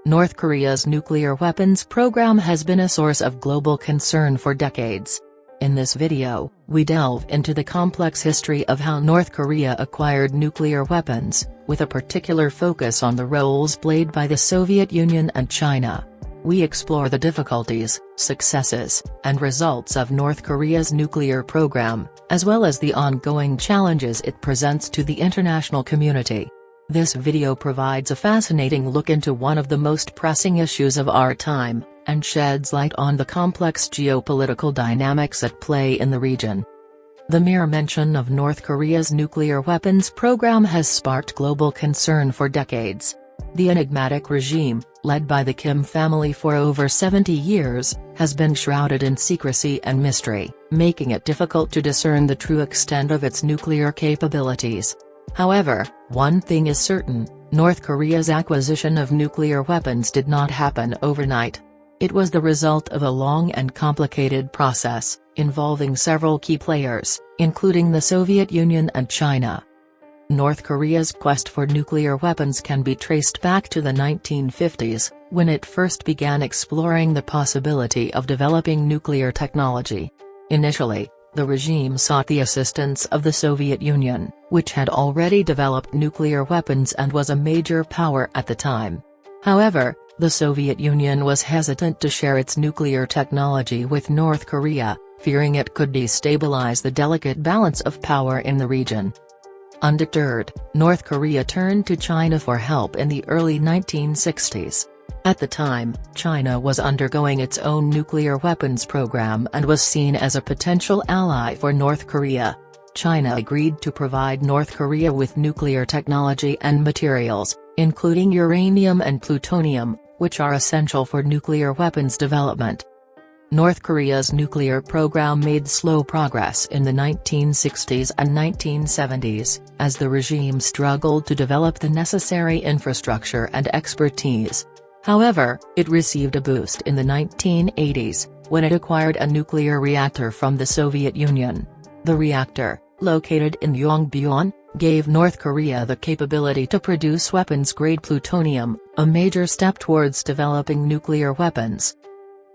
North Korea's nuclear weapons program has been a source of global concern for decades. In this video, we delve into the complex history of how North Korea acquired nuclear weapons, with a particular focus on the roles played by the Soviet Union and China. We explore the difficulties, successes, and results of North Korea's nuclear program, as well as the ongoing challenges it presents to the international community. This video provides a fascinating look into one of the most pressing issues of our time, and sheds light on the complex geopolitical dynamics at play in the region. The mere mention of North Korea's nuclear weapons program has sparked global concern for decades. The enigmatic regime, led by the Kim family for over 70 years, has been shrouded in secrecy and mystery, making it difficult to discern the true extent of its nuclear capabilities. However, one thing is certain: North Korea's acquisition of nuclear weapons did not happen overnight. It was the result of a long and complicated process, involving several key players, including the Soviet Union and China. North Korea's quest for nuclear weapons can be traced back to the 1950s, when it first began exploring the possibility of developing nuclear technology. Initially, the regime sought the assistance of the Soviet Union, which had already developed nuclear weapons and was a major power at the time. However, the Soviet Union was hesitant to share its nuclear technology with North Korea, fearing it could destabilize the delicate balance of power in the region. Undeterred, North Korea turned to China for help in the early 1960s. At the time, China was undergoing its own nuclear weapons program and was seen as a potential ally for North Korea. China agreed to provide North Korea with nuclear technology and materials, including uranium and plutonium, which are essential for nuclear weapons development. North Korea's nuclear program made slow progress in the 1960s and 1970s, as the regime struggled to develop the necessary infrastructure and expertise. However, it received a boost in the 1980s, when it acquired a nuclear reactor from the Soviet Union. The reactor, located in Yongbyon, gave North Korea the capability to produce weapons-grade plutonium, a major step towards developing nuclear weapons.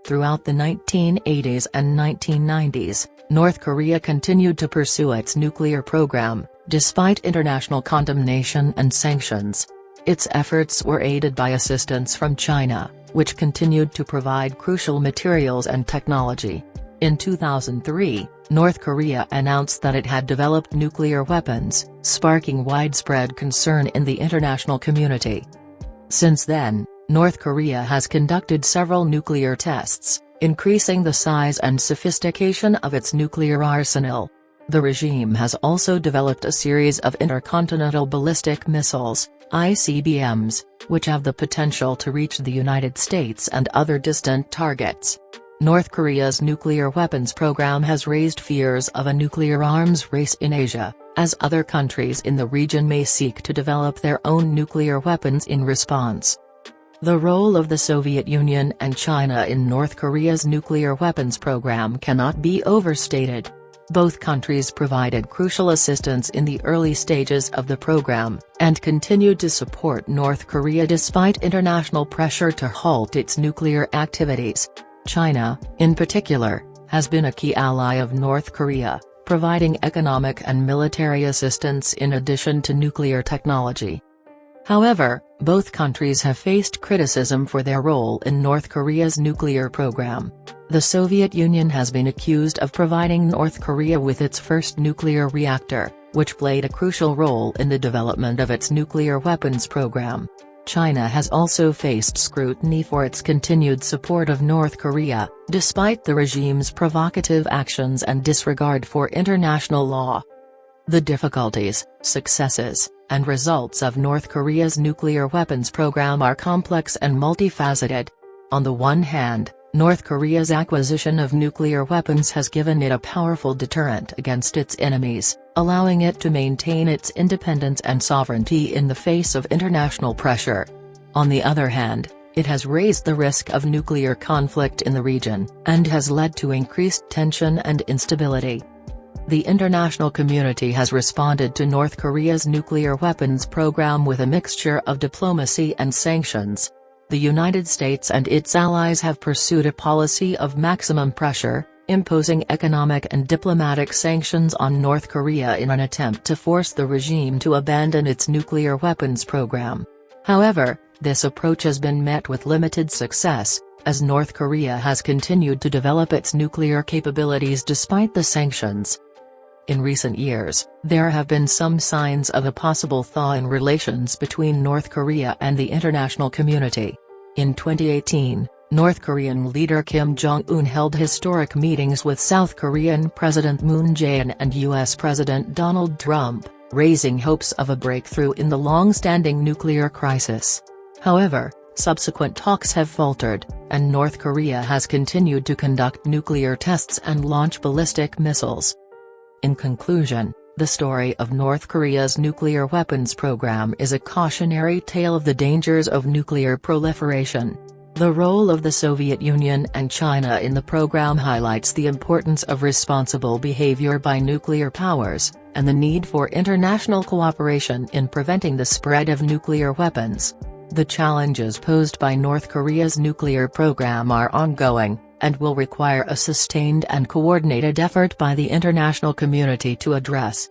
Throughout the 1980s and 1990s, North Korea continued to pursue its nuclear program, despite international condemnation and sanctions. Its efforts were aided by assistance from China, which continued to provide crucial materials and technology. In 2003, North Korea announced that it had developed nuclear weapons, sparking widespread concern in the international community. Since then, North Korea has conducted several nuclear tests, increasing the size and sophistication of its nuclear arsenal. The regime has also developed a series of intercontinental ballistic missiles, ICBMs, which have the potential to reach the United States and other distant targets. North Korea's nuclear weapons program has raised fears of a nuclear arms race in Asia, as other countries in the region may seek to develop their own nuclear weapons in response. The role of the Soviet Union and China in North Korea's nuclear weapons program cannot be overstated. Both countries provided crucial assistance in the early stages of the program, and continued to support North Korea despite international pressure to halt its nuclear activities. China, in particular, has been a key ally of North Korea, providing economic and military assistance in addition to nuclear technology. However, both countries have faced criticism for their role in North Korea's nuclear program. The Soviet Union has been accused of providing North Korea with its first nuclear reactor, which played a crucial role in the development of its nuclear weapons program. China has also faced scrutiny for its continued support of North Korea, despite the regime's provocative actions and disregard for international law. The difficulties, successes, and results of North Korea's nuclear weapons program are complex and multifaceted. On the one hand, North Korea's acquisition of nuclear weapons has given it a powerful deterrent against its enemies, allowing it to maintain its independence and sovereignty in the face of international pressure. On the other hand, it has raised the risk of nuclear conflict in the region, and has led to increased tension and instability. The international community has responded to North Korea's nuclear weapons program with a mixture of diplomacy and sanctions. The United States and its allies have pursued a policy of maximum pressure, imposing economic and diplomatic sanctions on North Korea in an attempt to force the regime to abandon its nuclear weapons program. However, this approach has been met with limited success, as North Korea has continued to develop its nuclear capabilities despite the sanctions. In recent years, there have been some signs of a possible thaw in relations between North Korea and the international community. In 2018, North Korean leader Kim Jong-un held historic meetings with South Korean President Moon Jae-in and U.S. President Donald Trump, raising hopes of a breakthrough in the long-standing nuclear crisis. However, subsequent talks have faltered, and North Korea has continued to conduct nuclear tests and launch ballistic missiles. In conclusion, the story of North Korea's nuclear weapons program is a cautionary tale of the dangers of nuclear proliferation. The role of the Soviet Union and China in the program highlights the importance of responsible behavior by nuclear powers, and the need for international cooperation in preventing the spread of nuclear weapons. The challenges posed by North Korea's nuclear program are ongoing, and will require a sustained and coordinated effort by the international community to address.